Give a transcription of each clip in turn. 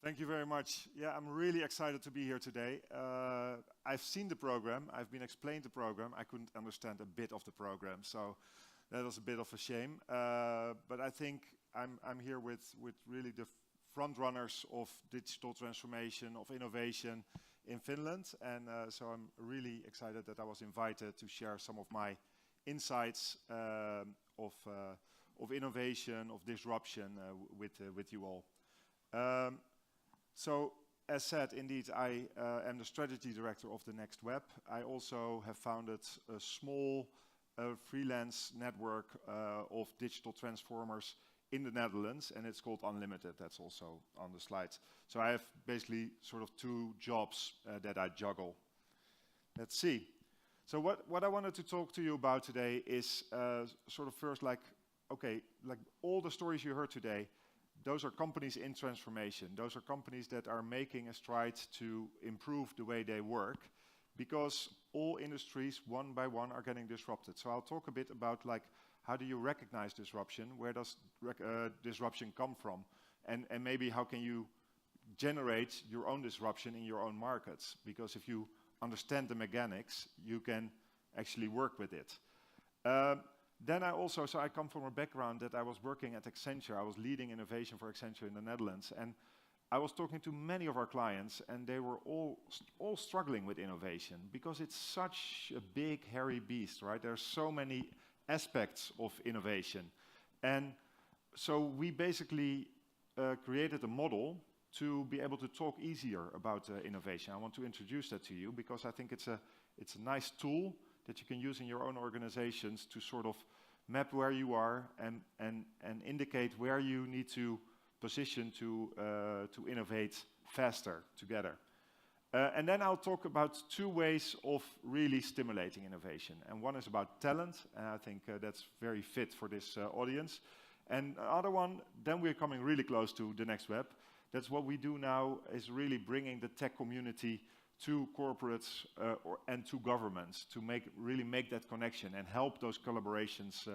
Thank you very much. Yeah, I'm really excited to be here today. I've seen the program, I've been explained the program. I couldn't understand a bit of the program, so that was a bit of a shame. But I think I'm here with really the front runners of digital transformation, of innovation in Finland. And so I'm really excited that I was invited to share some of my insights of innovation, of disruption with you all. So, as said, indeed, I am the strategy director of the Next Web. I also have founded a small freelance network of digital transformers in the Netherlands, and it's called Unlimited. That's also on the slides. So I have basically sort of two jobs that I juggle. Let's see. So what I wanted to talk to you about today is sort of first like all the stories you heard today, those are companies in transformation. Those are companies that are making a stride to improve the way they work, because all industries, one by one, are getting disrupted. So I'll talk a bit about like how do you recognize disruption, where does disruption come from, and maybe how can you generate your own disruption in your own markets, because if you understand the mechanics, you can actually work with it. Then I come from a background that I was working at Accenture. I was leading innovation for Accenture in the Netherlands, and I was talking to many of our clients, and they were all struggling with innovation because it's such a big, hairy beast, right? There's so many aspects of innovation. And so we basically created a model to be able to talk easier about innovation. I want to introduce that to you because I think it's a nice tool that you can use in your own organizations to sort of map where you are and indicate where you need to position to innovate faster together. And then I'll talk about two ways of really stimulating innovation. And one is about talent, and I think that's very fit for this audience. And the other one, then we're coming really close to the Next Web. That's what we do now, is really bringing the tech community to corporates and to governments to really make that connection and help those collaborations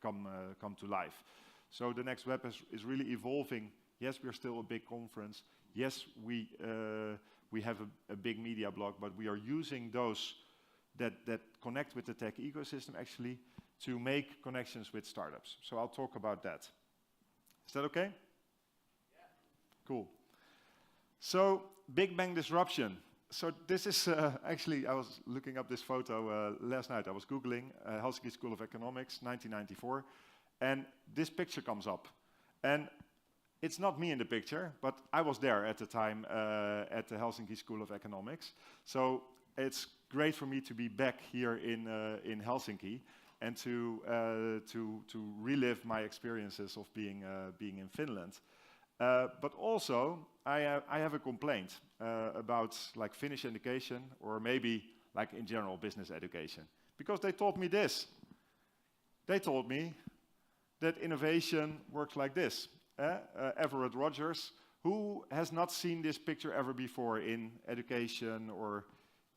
come to life. So the Next Web is really evolving. Yes, we're still a big conference. Yes, we have a big media blog, but we are using those that connect with the tech ecosystem actually to make connections with startups. So I'll talk about that. Is that okay? Yeah. Cool. So Big Bang disruption. So this is actually, I was looking up this photo last night. I was Googling Helsinki School of Economics, 1994, and this picture comes up. And it's not me in the picture, but I was there at the time at the Helsinki School of Economics. So it's great for me to be back here in Helsinki and to relive my experiences of being in Finland. But also, I have a complaint about like Finnish education, or maybe like in general business education, because they taught me this. They told me that innovation works like this. Everett Rogers, who has not seen this picture ever before in education or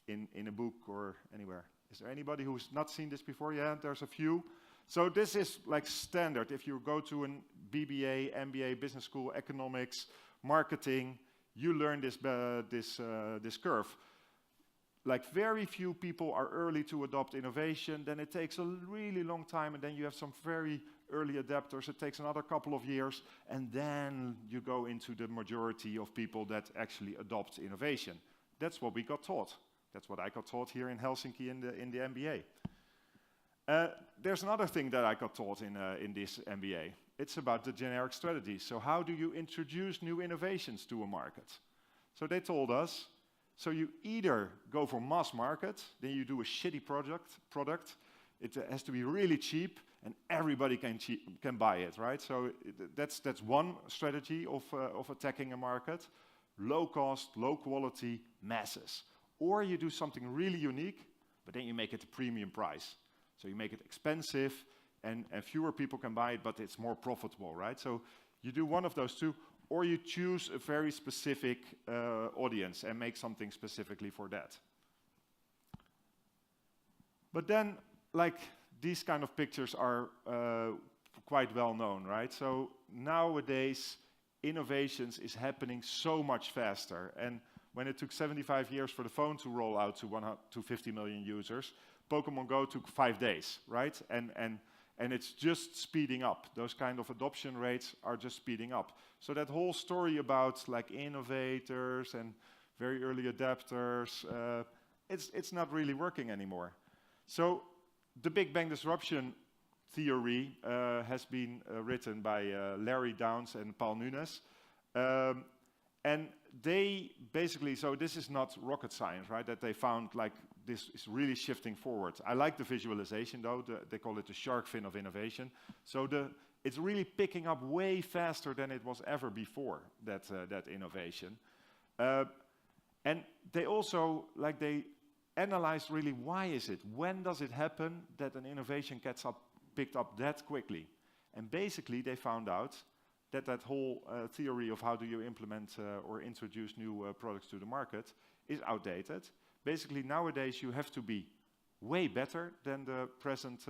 in a book or anywhere? Is there anybody who's not seen this before? Yeah, there's a few. So this is like standard. If you go to an BBA, MBA, business school, economics, marketing, you learn this curve. Like very few people are early to adopt innovation, then it takes a really long time, and then you have some very early adapters. It takes another couple of years, and then you go into the majority of people that actually adopt innovation. That's what we got taught. That's what I got taught here in Helsinki in the MBA. There's another thing that I got taught in this MBA. It's about the generic strategy. So how do you introduce new innovations to a market? So they told us, so you either go for mass market, then you do a shitty product. It has to be really cheap, and everybody can buy it, right? So that's one strategy of attacking a market. Low cost, low quality, masses. Or you do something really unique, but then you make it a premium price. So you make it expensive, and fewer people can buy it, but it's more profitable, right? So you do one of those two, or you choose a very specific audience and make something specifically for that. But then, like, these kind of pictures are quite well known, right? So nowadays, innovations is happening so much faster. And when it took 75 years for the phone to roll out to 50 million users, Pokemon Go took 5 days, right? And it's just speeding up. Those kind of adoption rates are just speeding up. So that whole story about like innovators and very early adapters, it's not really working anymore. So the Big Bang disruption theory has been written by Larry Downes and Paul Nunes. And they basically, so this is not rocket science, right? That they found like this is really shifting forward. I like the visualization though, they call it the shark fin of innovation. So it's really picking up way faster than it was ever before, that innovation. And they also, like they analyzed really why is it, when does it happen that an innovation gets picked up that quickly? And basically they found out that whole theory of how do you implement or introduce new products to the market is outdated. Basically nowadays you have to be way better than the present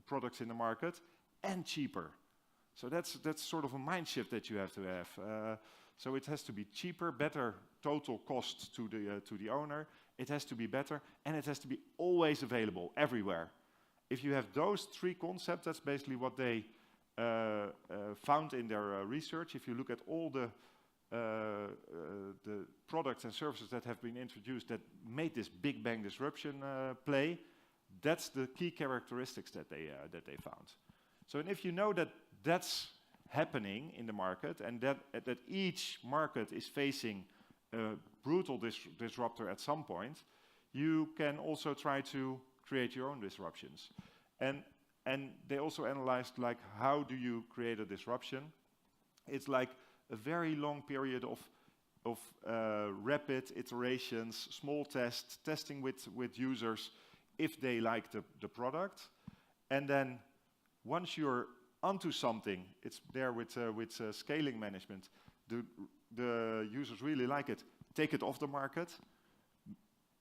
products in the market and cheaper. So that's sort of a mind shift that you have to have. So it has to be cheaper, better total cost to the owner. It has to be better, and it has to be always available everywhere. If you have those 3 concepts, that's basically what they found in their research. If you look at all the products and services that have been introduced that made this Big Bang disruption play, that's the key characteristics that they found. So, and if you know that that's happening in the market, and that each market is facing a brutal disruptor at some point, you can also try to create your own disruptions. And they also analyzed like how do you create a disruption. It's like a very long period of rapid iterations, small tests, testing with users if they like the product, and then once you're onto something, it's there with scaling management. The users really like it. Take it off the market,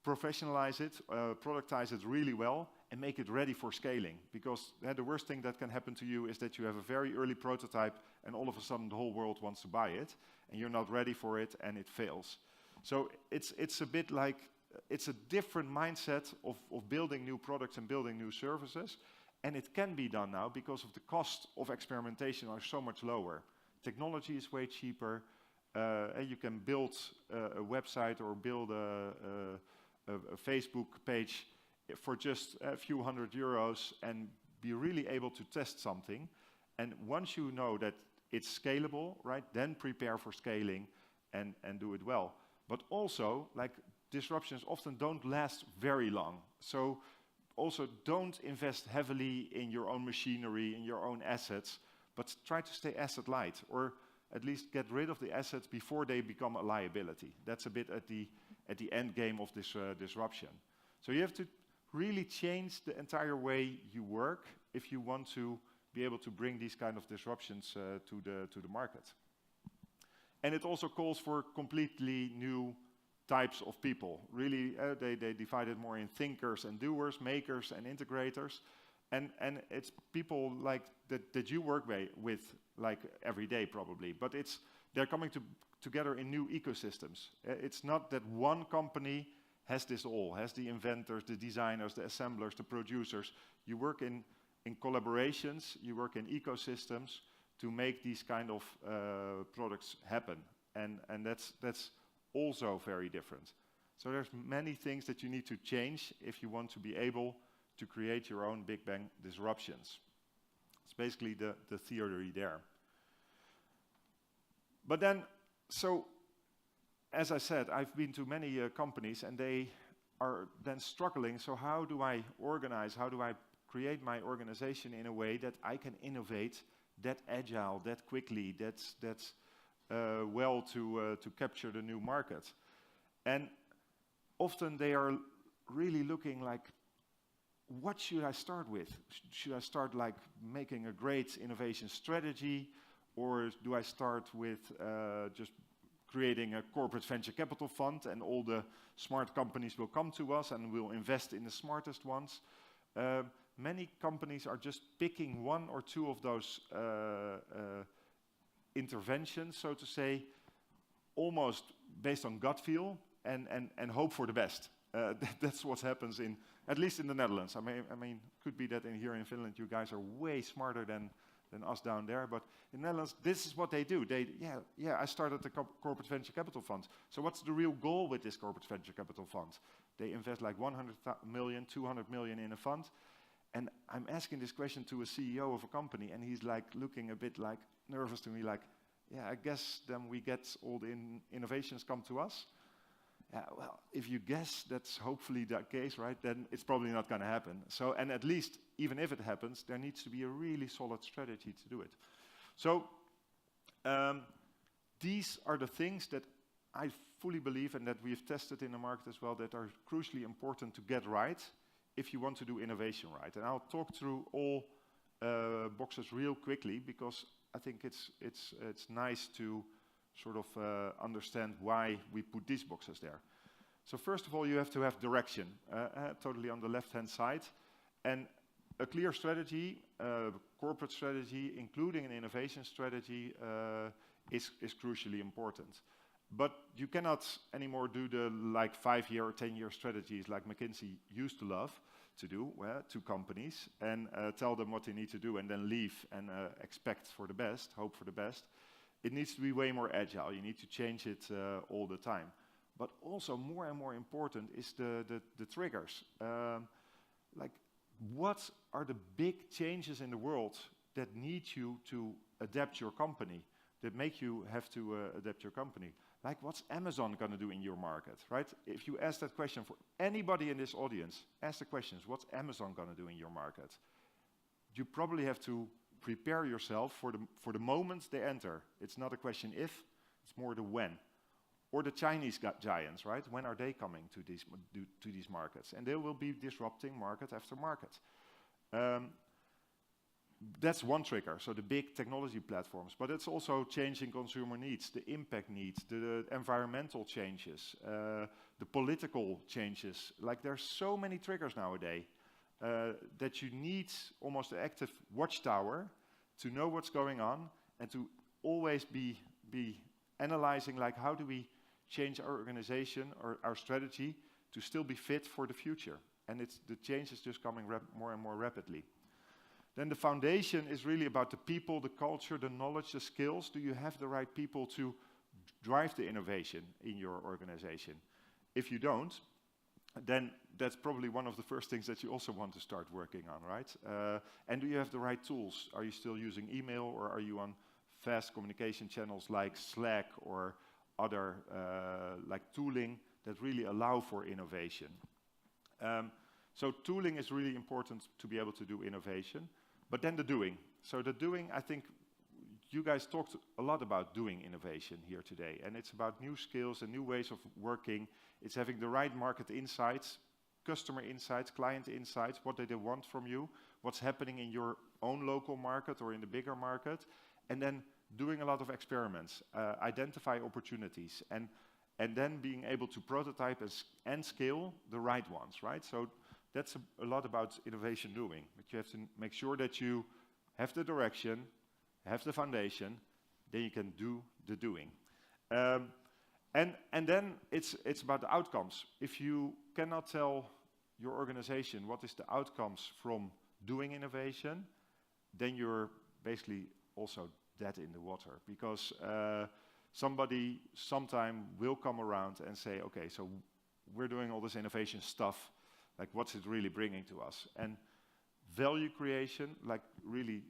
professionalize it, productize it really well, and make it ready for scaling. Because the worst thing that can happen to you is that you have a very early prototype, and all of a sudden the whole world wants to buy it, and you're not ready for it, and it fails. So it's a bit like it's a different mindset of building new products and building new services. And it can be done now because of the cost of experimentation are so much lower. Technology is way cheaper. And you can build a website or build a Facebook page for just a few €100 and be really able to test something. And once you know that it's scalable, right, then prepare for scaling and do it well. But also, like, disruptions often don't last very long. So also don't invest heavily in your own machinery, in your own assets, but try to stay asset light, or at least get rid of the assets before they become a liability. That's a bit at the end game of this disruption. So you have to really change the entire way you work if you want to be able to bring these kind of disruptions to the market. And it also calls for completely new types of people. Really, they divide it more in thinkers and doers, makers and integrators. And it's people like that you work with like every day probably, but they're coming together in new ecosystems. It's not that one company has this all, has the inventors, the designers, the assemblers, the producers. You work in collaborations, you work in ecosystems to make these kind of products happen. And that's also very different. So there's many things that you need to change if you want to be able to create your own Big Bang disruptions. It's basically the theory there. But then, so as I said, I've been to many companies and they are then struggling. So how do I organize, how do I create my organization in a way that I can innovate that agile, that quickly, that's well to capture the new market? And often they are really looking like, what should I start with? Should I start like making a great innovation strategy, or do I start with just creating a corporate venture capital fund and all the smart companies will come to us and we'll invest in the smartest ones? Many companies are just picking one or two of those interventions, so to say, almost based on gut feel and hope for the best. That's what happens at least in the Netherlands. I mean, could be that here in Finland you guys are way smarter than us down there, but in the Netherlands, this is what they do. I started the corporate venture capital fund. So what's the real goal with this corporate venture capital fund? They invest like 100 million, 200 million in a fund. And I'm asking this question to a CEO of a company, and he's like looking a bit like nervous to me, like, yeah, I guess then we get all the innovations come to us. Well, if you guess that's hopefully the case, right, then it's probably not going to happen. So, and at least, even if it happens, there needs to be a really solid strategy to do it. So, these are the things that I fully believe and that we've tested in the market as well that are crucially important to get right if you want to do innovation right. And I'll talk through all boxes real quickly because I think it's nice to sort of understand why we put these boxes there. So first of all, you have to have direction, totally on the left-hand side. And a clear strategy, corporate strategy, including an innovation strategy, is crucially important. But you cannot anymore do the like 5-year or 10-year strategies like McKinsey used to love to do to companies and tell them what they need to do and then leave and expect for the best, hope for the best. It needs to be way more agile. You need to change it all the time. But also more and more important is the triggers. Like what are the big changes in the world that need you to adapt your company, that make you have to adapt your company? Like what's Amazon going to do in your market, right? If you ask that question for anybody in this audience, ask the questions, what's Amazon going to do in your market? You probably have to prepare yourself for the moment they enter. It's not a question if, it's more the when. Or the Chinese giants, right? When are they coming to these markets? And they will be disrupting market after market. That's one trigger, so the big technology platforms, but it's also changing consumer needs, the impact needs, the environmental changes, the political changes. Like there's so many triggers nowadays that you need almost an active watchtower to know what's going on and to always be analyzing like how do we change our organization or our strategy to still be fit for the future. And the change is just coming more and more rapidly. Then the foundation is really about the people, the culture, the knowledge, the skills. Do you have the right people to drive the innovation in your organization? If you don't, then that's probably one of the first things that you also want to start working on, right? And do you have the right tools? Are you still using email or are you on fast communication channels like Slack or other like tooling that really allow for innovation? So tooling is really important to be able to do innovation. But then the doing. So the doing, I think you guys talked a lot about doing innovation here today. And it's about new skills and new ways of working. It's having the right market insights, customer insights, client insights. What do they want from you? What's happening in your own local market or in the bigger market? And then doing a lot of experiments, identify opportunities, and then being able to prototype and scale the right ones, right? So that's a lot about innovation doing, but you have to make sure that you have the direction, have the foundation, then you can do the doing. And then it's about the outcomes. If you cannot tell your organization what is the outcomes from doing innovation, then you're basically also dead in the water, because somebody sometime will come around and say, okay, so we're doing all this innovation stuff, like what's it really bringing to us? And value creation, like really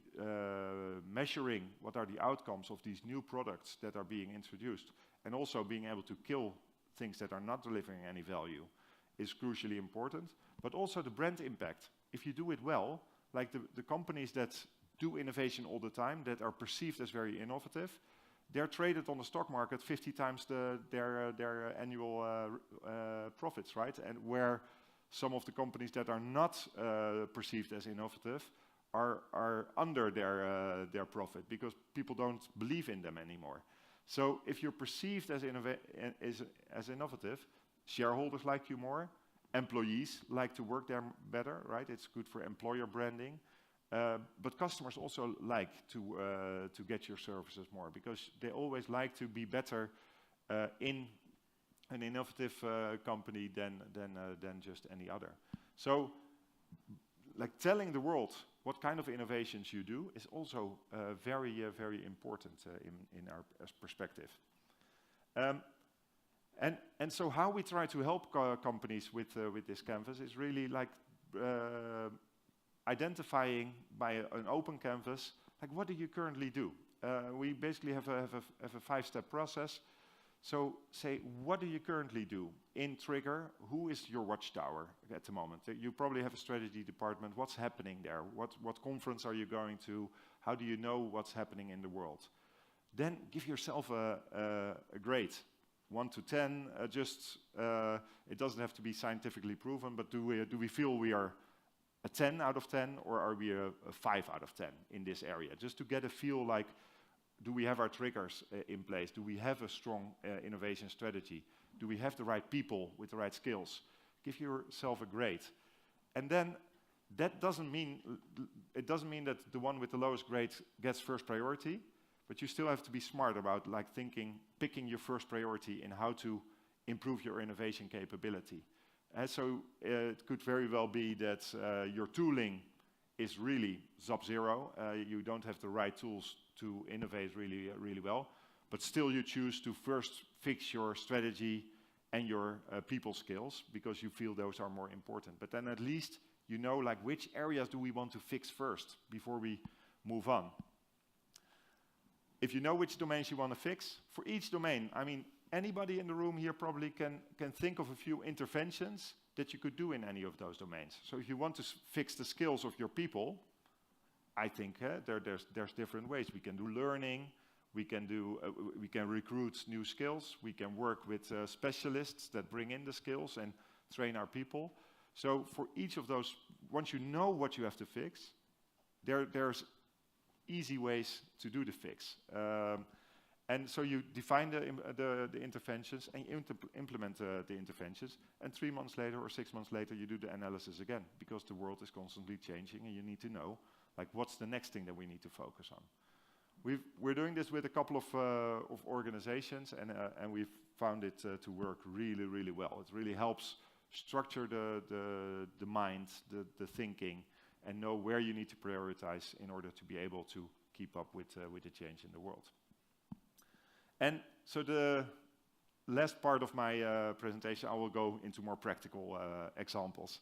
measuring what are the outcomes of these new products that are being introduced, and also being able to kill things that are not delivering any value is crucially important. But also the brand impact. If you do it well, like the companies that do innovation all the time, that are perceived as very innovative, they're traded on the stock market 50 times their annual profits, right? And where some of the companies that are not perceived as innovative are under their profit because people don't believe in them anymore. So if you're perceived as innovative, shareholders like you more, employees like to work there better, right? It's good for employer branding. But customers also like to get your services more, because they always like to be better in an innovative company than just any other. So, like, telling the world what kind of innovations you do is also very important in our perspective. And so how we try to help companies with this canvas is really like identifying by an open canvas, like, what do you currently do? We basically have a 5-step process. So say, what do you currently do? In Trigger, who is your watchtower at the moment? You probably have a strategy department. What's happening there? What conference are you going to? How do you know what's happening in the world? Then give yourself a grade, 1 to 10. It doesn't have to be scientifically proven, but do we feel we are a 10 out of 10, or are we a 5 out of 10 in this area? Just to get a feel, like, do we have our triggers in place? Do we have a strong innovation strategy? Do we have the right people with the right skills? Give yourself a grade. And then that doesn't mean that the one with the lowest grade gets first priority, but you still have to be smart about, like, picking your first priority in how to improve your innovation capability. And so it could very well be that your tooling is really sub-zero. You don't have the right tools to innovate really well, but still you choose to first fix your strategy and your people skills, because you feel those are more important. But then at least you know, like, which areas do we want to fix first before we move on. If you know which domains you want to fix, for each domain, I mean, anybody in the room here probably can think of a few interventions that you could do in any of those domains. So if you want to fix the skills of your people, I think there's different ways. We can do learning, we can recruit new skills, we can work with specialists that bring in the skills and train our people. So for each of those, once you know what you have to fix, there's easy ways to do the fix. And so you define the interventions and you implement the interventions, and 3 months later or 6 months later you do the analysis again, because the world is constantly changing and you need to know, like, what's the next thing that we need to focus on. We're doing this with a couple of organizations, and we've found it to work really well. It really helps structure the mind, the thinking, and know where you need to prioritize in order to be able to keep up with the change in the world. And so the last part of my presentation, I will go into more practical examples.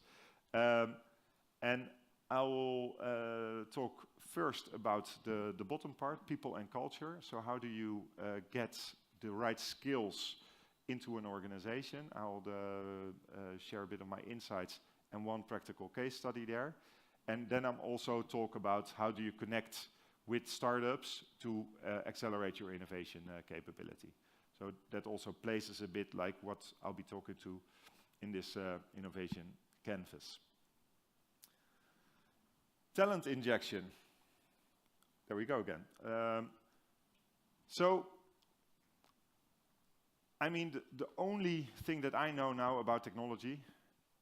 And I will talk first about the bottom part, people and culture. So how do you get the right skills into an organization? I'll share a bit of my insights and one practical case study there. And then I'm also talk about how do you connect with startups to accelerate your innovation capability. So that also places a bit like what I'll be talking to in this innovation canvas. Talent injection. There we go again. So, I mean, the only thing that I know now about technology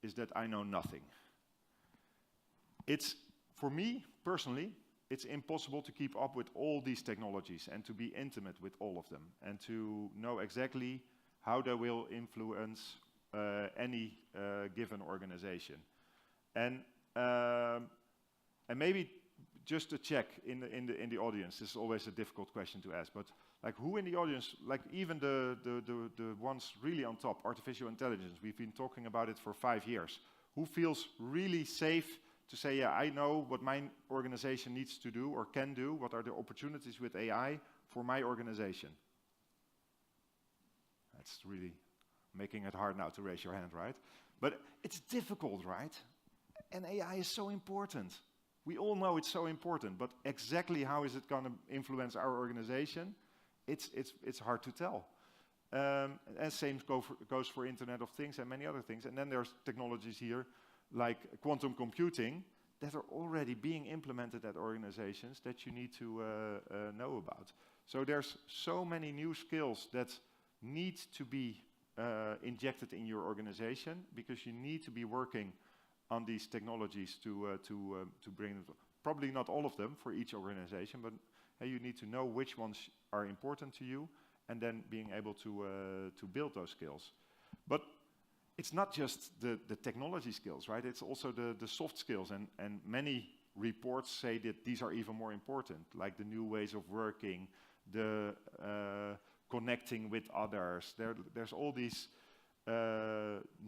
is that I know nothing. It's, for me personally, it's impossible to keep up with all these technologies and to be intimate with all of them and to know exactly how they will influence any given organization. And maybe just a check in the audience. This is always a difficult question to ask, but like, who in the audience, like even the ones really on top, artificial intelligence, we've been talking about it for 5 years. Who feels really safe to say, yeah, I know what my organization needs to do or can do, what are the opportunities with AI for my organization? That's really making it hard now to raise your hand, right? But it's difficult, right? And AI is so important. We all know it's so important, but exactly how is it going to influence our organization? It's hard to tell. And same goes for Internet of Things and many other things. And then there's technologies here like quantum computing that are already being implemented at organizations that you need to know about. So there's so many new skills that need to be injected in your organization because you need to be working on these technologies to bring them. probably not all of them for each organization, but you need to know which ones are important to you, and then being able to build those skills. But it's not just the technology skills, right? It's also the soft skills, and many reports say that these are even more important, like the new ways of working, the connecting with others. There's all these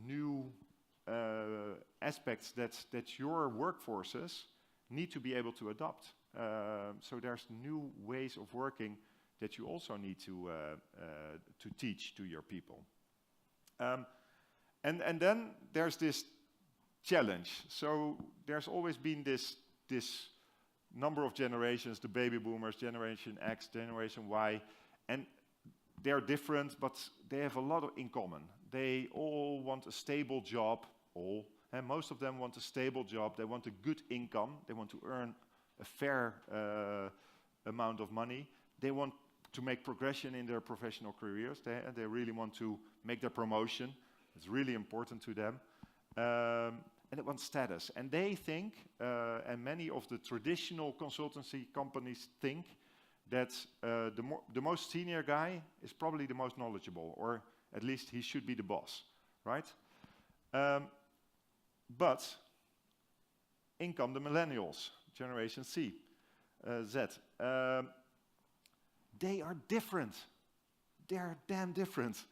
new aspects that your workforces need to be able to adopt. So there's new ways of working that you also need to teach to your people. And then there's this challenge. So there's always been this number of generations, the baby boomers, Generation X, Generation Y, and they're different, but they have a lot in common. They all want a stable job, and most of them want a stable job. They want a good income. They want to earn a fair amount of money. They want to make progression in their professional careers. They really want to make their promotion. It's really important to them. And they want status. And they think, and many of the traditional consultancy companies think, that the most senior guy is probably the most knowledgeable, or at least he should be the boss, right? But in come the millennials, Generation Z. They are different. They are damn different.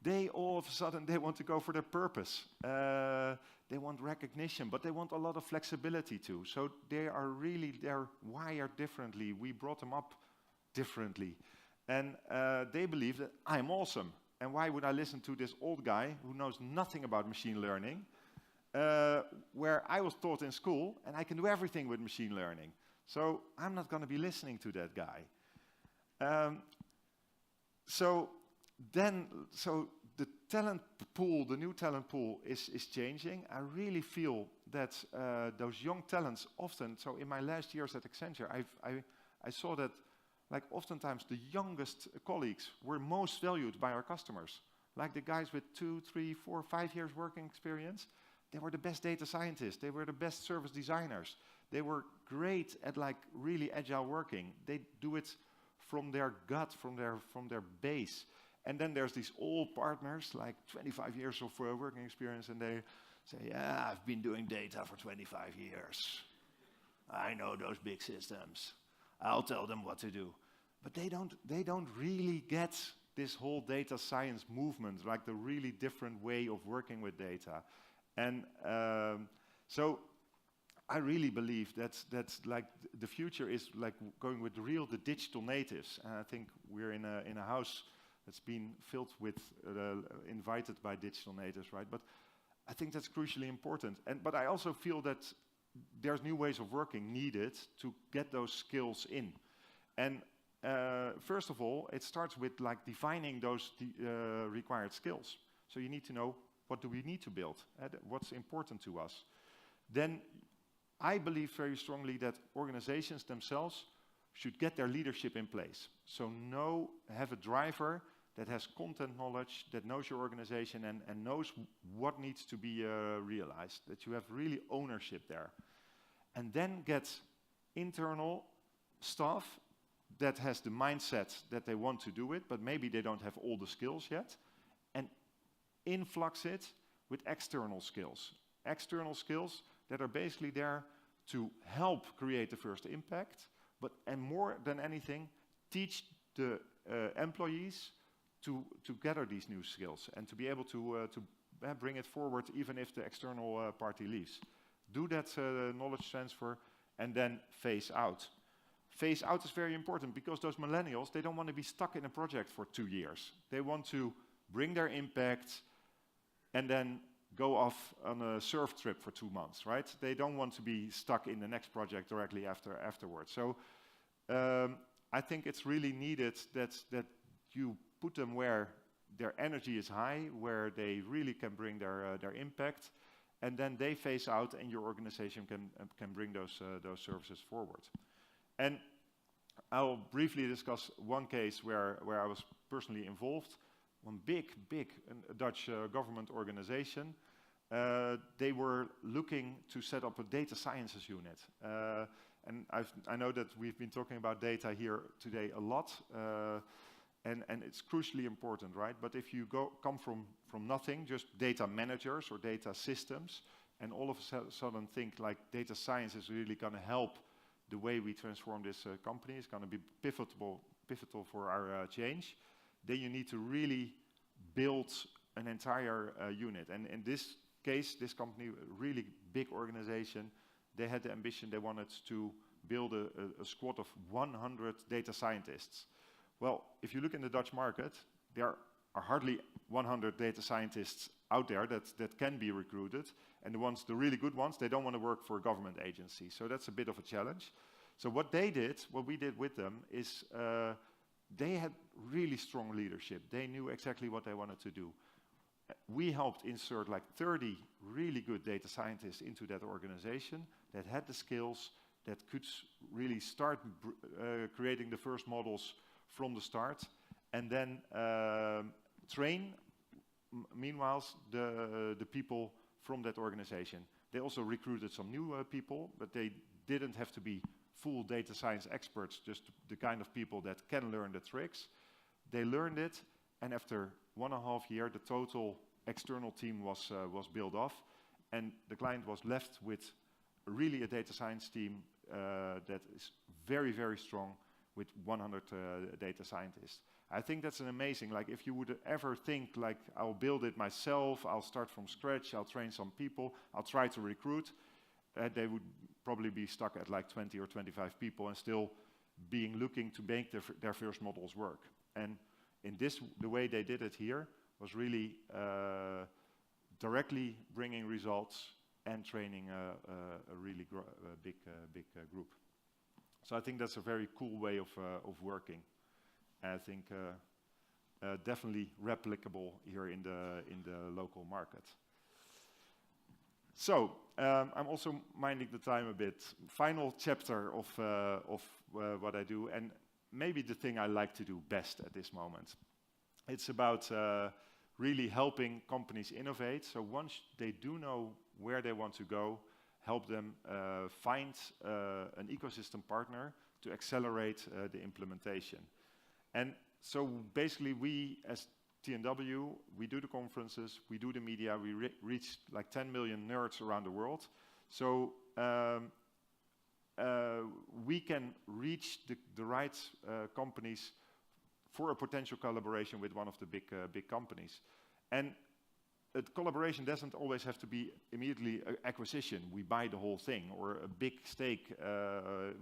They all of a sudden, they want to go for their purpose. They want recognition, but they want a lot of flexibility too. So they're wired differently. We brought them up differently. And they believe that I'm awesome. And why would I listen to this old guy who knows nothing about machine learning, where I was taught in school, and I can do everything with machine learning. So I'm not going to be listening to that guy. So the talent pool, the new talent pool is changing. I really feel that those young talents often, so in my last years at Accenture, I saw that like oftentimes the youngest colleagues were most valued by our customers. Like the guys with 2, 3, 4, 5 years working experience, they were the best data scientists, they were the best service designers, they were great at like really agile working. They do it from their gut, from their base. And then there's these old partners, like 25 years of working experience, and they say, yeah, I've been doing data for 25 years. I know those big systems. I'll tell them what to do. But they don't really get this whole data science movement, like the really different way of working with data. And so I really believe that's like the future is like going with the digital natives. And I think we're in a house that's been filled with, invited by digital natives, right? But I think that's crucially important. But I also feel that there's new ways of working needed to get those skills in. And first of all, it starts with like defining those required skills. So you need to know, what do we need to build? What's important to us? Then I believe very strongly that organizations themselves should get their leadership in place. So have a driver that has content knowledge, that knows your organization and knows what needs to be realized, that you have really ownership there. And then get internal staff that has the mindset that they want to do it, but maybe they don't have all the skills yet, and influx it with external skills. External skills that are basically there to help create the first impact, and more than anything, teach the employees to gather these new skills and to be able to bring it forward even if the external party leaves. Do that knowledge transfer and then phase out. Phase out is very important because those millennials, they don't want to be stuck in a project for 2 years. They want to bring their impact and then go off on a surf trip for 2 months, right? They don't want to be stuck in the next project directly afterwards. So I think it's really needed that you put them where their energy is high, where they really can bring their impact, and then they phase out, and your organization can bring those services forward. And I'll briefly discuss one case where I was personally involved. One big Dutch government organization. They were looking to set up a data sciences unit. And I know that we've been talking about data here today a lot, and it's crucially important, right? But if you come from nothing, just data managers or data systems, and all of a sudden think like data science is really going to help the way we transform this company, it's going to be pivotal for our change, then you need to really build an entire unit. And in this case, this company, a really big organization, they had the ambition, they wanted to build a squad of 100 data scientists. Well, if you look in the Dutch market, there are hardly 100 data scientists out there that can be recruited. And the really good ones, they don't want to work for a government agency. So that's a bit of a challenge. So what we did with them is they had really strong leadership. They knew exactly what they wanted to do. We helped insert like 30 really good data scientists into that organization that had the skills, that could really start creating the first models from the start, and then train, meanwhile, the people from that organization. They also recruited some new people, but they didn't have to be full data science experts, just the kind of people that can learn the tricks. They learned it, and after 1.5 years, the total external team was built off, and the client was left with really a data science team that is very, very strong, with 100 data scientists. I think that's an amazing, like if you would ever think like I'll build it myself, I'll start from scratch, I'll train some people, I'll try to recruit, they would probably be stuck at like 20 or 25 people and still looking to make their first models work. And in this, the way they did it here was really directly bringing results and training a really big group. So I think that's a very cool way of working. And I think definitely replicable here in the local market. So I'm also minding the time a bit. Final chapter of what I do, and maybe the thing I like to do best at this moment. It's about really helping companies innovate. So once they do know where they want to go, help them find an ecosystem partner to accelerate the implementation. And so basically we, as TNW, we do the conferences, we do the media, we reach like 10 million nerds around the world. So we can reach the right companies for a potential collaboration with one of the big companies. And a collaboration doesn't always have to be immediately acquisition. We buy the whole thing, or a big stake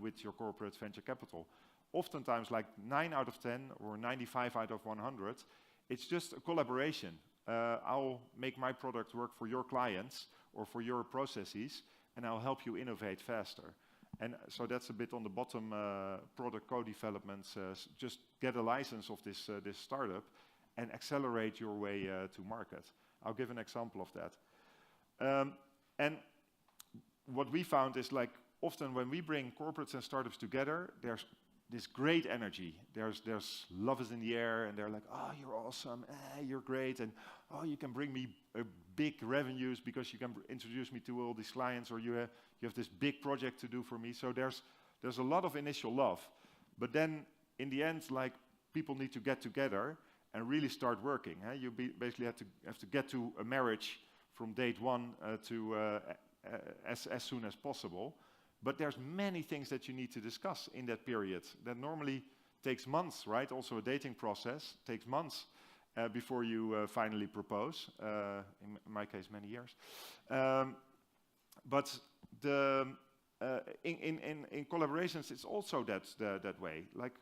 with your corporate venture capital. Oftentimes, like 9 out of 10 or 95 out of 100, it's just a collaboration. I'll make my product work for your clients or for your processes, and I'll help you innovate faster. And so that's a bit on the bottom, product co-development. Just get a license of this startup and accelerate your way to market. I'll give an example of that. And what we found is like often when we bring corporates and startups together, there's this great energy. There's love is in the air, and they're like, oh, you're awesome, you're great, and oh, you can bring me big revenues because you can introduce me to all these clients, or you have this big project to do for me. So there's a lot of initial love, but then in the end, like people need to get together and really start working. You basically have to get to a marriage from date one as soon as possible. But there's many things that you need to discuss in that period. That normally takes months, right? Also a dating process takes months before you finally propose. In my case, many years. But in collaborations, it's also that way. Like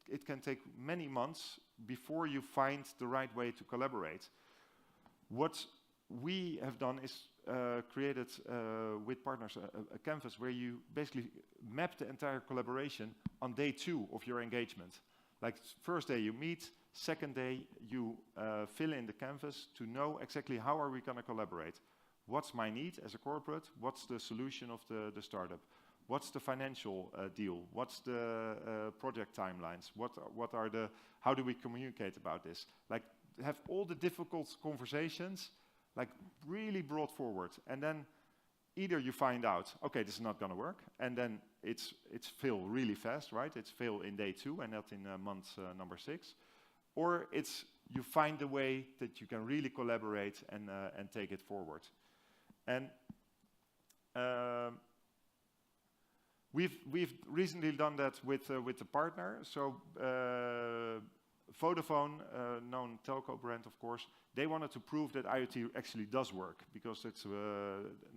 it can take many months before you find the right way to collaborate. What we have done is created with partners a canvas where you basically map the entire collaboration on day 2 of your engagement. Like first day you meet, second day you fill in the canvas to know exactly how are we going to collaborate. What's my need as a corporate? What's the solution of the startup? What's the financial deal? What's the project timelines? How do we communicate about this? Like have all the difficult conversations like really brought forward, and then either you find out, okay, this is not going to work, and then it's fail really fast, right? It's fail in day 2 and not in month number 6. Or it's you find a way that you can really collaborate and take it forward. And we've recently done that with the partner. So Vodafone, known telco brand, of course, they wanted to prove that IoT actually does work, because it's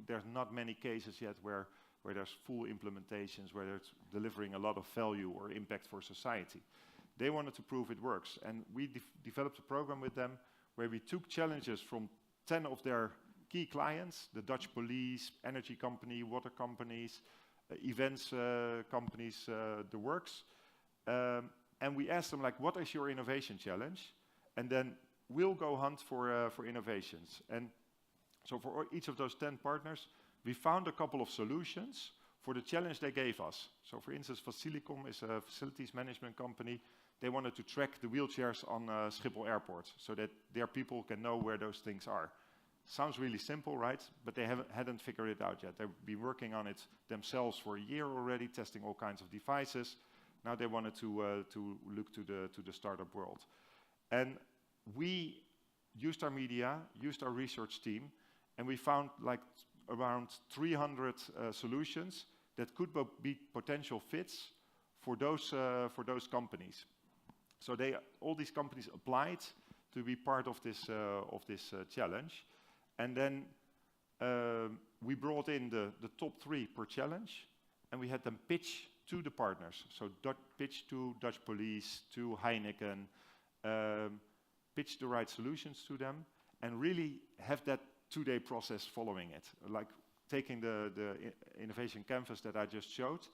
there's not many cases yet where there's full implementations, where it's delivering a lot of value or impact for society. They wanted to prove it works, and we developed a program with them where we took challenges from 10 of their key clients, the Dutch police, energy company, water companies, events companies, the works, and we asked them, like, what is your innovation challenge? And then we'll go hunt for innovations. And so for each of those 10 partners, we found a couple of solutions for the challenge they gave us. So for instance, Facilicom is a facilities management company. They wanted to track the wheelchairs on Schiphol Airport so that their people can know where those things are. Sounds really simple, right? But they hadn't figured it out yet. They've been working on it themselves for a year already, testing all kinds of devices. Now they wanted to look to the startup world. And we used our media, used our research team, and we found like around 300 solutions that could be potential fits for those companies. So all these companies applied to be part of this challenge, and then we brought in the top 3 per challenge, and we had them pitch to the partners. So pitch to Dutch police, to Heineken, pitch the right solutions to them, and really have that 2-day process following it, like taking the innovation canvas that I just showed,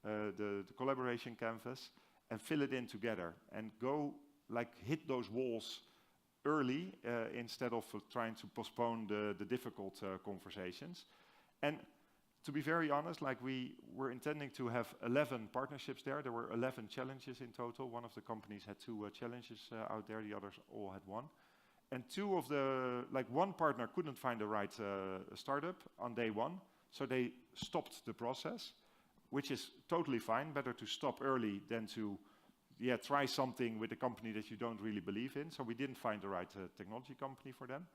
the collaboration canvas, and fill it in together, and go like hit those walls early instead of trying to postpone the difficult conversations. And to be very honest, like we were intending to have 11 partnerships there. There were 11 challenges in total. One of the companies had 2 challenges out there. The others all had 1. And 2 of one partner couldn't find the right startup on day 1, so they stopped the process, which is totally fine. Better to stop early than to try something with a company that you don't really believe in. So we didn't find the right technology company for them.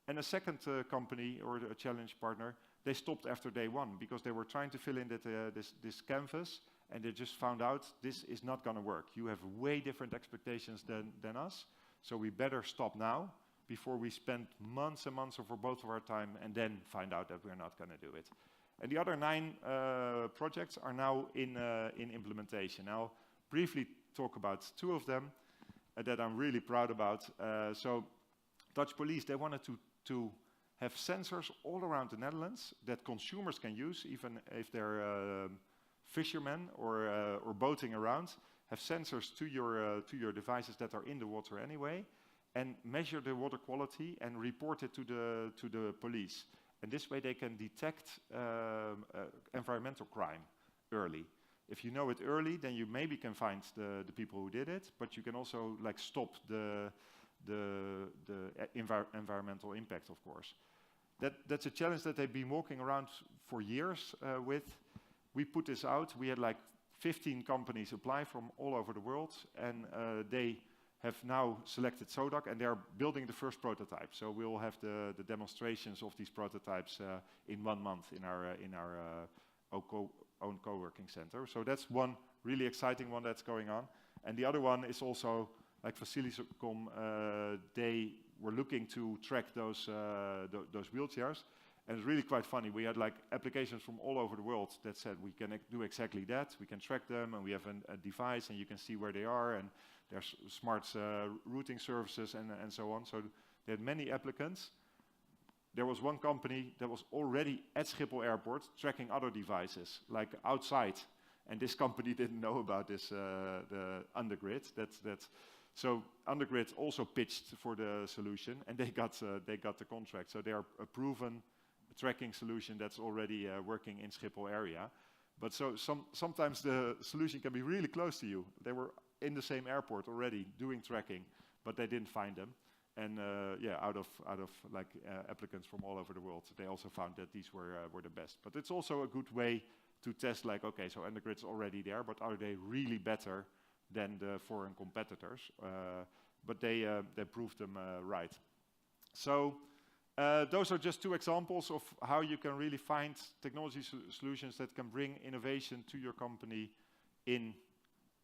And a second company, or a challenge partner, they stopped after day 1 because they were trying to fill in this canvas, and they just found out this is not going to work. You have way different expectations than us, so we better stop now before we spend months and months of both of our time and then find out that we're not going to do it. And the other 9 projects are now in implementation. I'll briefly talk about 2 of them that I'm really proud about. So Dutch police, they wanted to have sensors all around the Netherlands that consumers can use, even if they're fishermen or boating around, have sensors to your devices that are in the water anyway, and measure the water quality and report it to the police. And this way they can detect environmental crime early. If you know it early, then you maybe can find the people who did it, but you can also like stop the environmental impact, of course. That's a challenge that they've been walking around for years with. We put this out. We had like 15 companies apply from all over the world, and they have now selected Sodak, and they're building the first prototype. So we'll have the demonstrations of these prototypes in 1 month in our own co-working center. So that's one really exciting one that's going on. And the other one is also like Facilicom. They were looking to track those wheelchairs, and it's really quite funny. We had like applications from all over the world that said we can do exactly that. We can track them, and we have a device, and you can see where they are, and there's smart routing services and so on. So they had many applicants. There was one company that was already at Schiphol Airport tracking other devices, like outside, and this company didn't know about this, the Undergrid. So Undergrid also pitched for the solution, and they got the contract. So they are a proven tracking solution that's already working in Schiphol area. But so sometimes the solution can be really close to you. They were in the same airport already doing tracking, but they didn't find them. And out of applicants from all over the world, they also found that these were the best. But it's also a good way to test like, okay, so Undergrid's already there, but are they really better than the foreign competitors? But they proved them right. So those are just two examples of how you can really find technology solutions that can bring innovation to your company in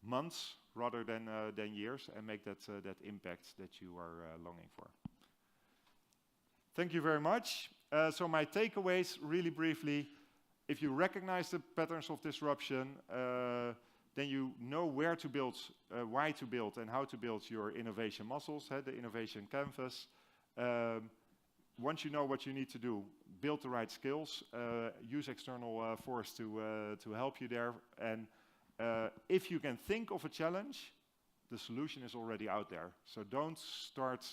months rather than years, and make that impact that you are longing for. Thank you very much. So my takeaways, really briefly: if you recognize the patterns of disruption, then you know where to build, why to build, and how to build your innovation muscles, the innovation canvas. Once you know what you need to do, build the right skills, use external force to help you there. And if you can think of a challenge, the solution is already out there. So don't start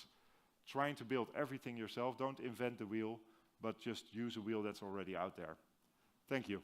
trying to build everything yourself. Don't invent the wheel, but just use a wheel that's already out there. Thank you.